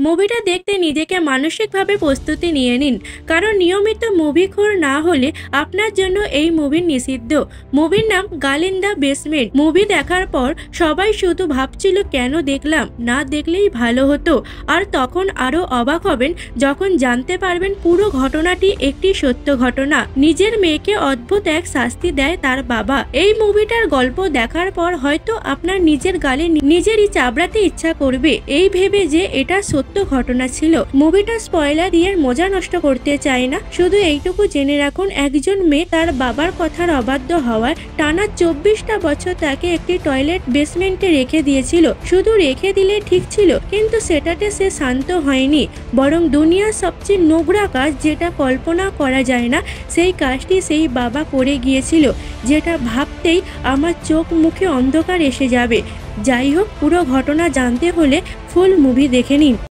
মুভিটা দেখতে নিজেকে মানসিকভাবে প্রস্তুতি নিয়ে নিন, কারণ নিয়মিত মুভিখোর না হলে আপনার জন্য এই মুভি নিষিদ্ধ। মুভির নাম girl in the basement. Movie দেখার পর সবাই শুধু ভাবছিল কেন দেখলাম, না দেখলেই ভালো হতো। আর তখন আরো অবাক হবেন যখন জানতে পারবেন পুরো ঘটনাটি একটি সত্য ঘটনা। নিজের মেয়েকে অদ্ভুত এক শাস্তি দেয় তার বাবা। এই মুভিটার গল্প দেখার পর হয়তো আপনার নিজের গালে নিজেরই চাবড়াতে ইচ্ছা করবে, এই ভেবে যে এটা সত্য ঘটনা ছিল। মুভিটা স্পয়লার দিয়ে মজা নষ্ট করতে চাই না, শুধু এইটুকু জেনে রাখুন একজন মেয়ে তার বাবার কথার অবাধ্য হওয়ার টানা 24টা বছর তাকে একটি টয়লেট বেসমেন্টে রেখে দিয়েছিল। শুধু রেখে দিলে ঠিক ছিল, কিন্তু সেটাতে সে শান্ত হয়নি, বরং দুনিয়ার সবচেয়ে নোংরা কাজ যেটা কল্পনা করা যায় না সেই কাজটি সেই বাবা করে গিয়েছিল, যেটা ভাবতেই আমার চোখ মুখে অন্ধকার এসে যাবে। যাই হোক, পুরো ঘটনা জানতে হলে ফুল মুভি দেখে নিন।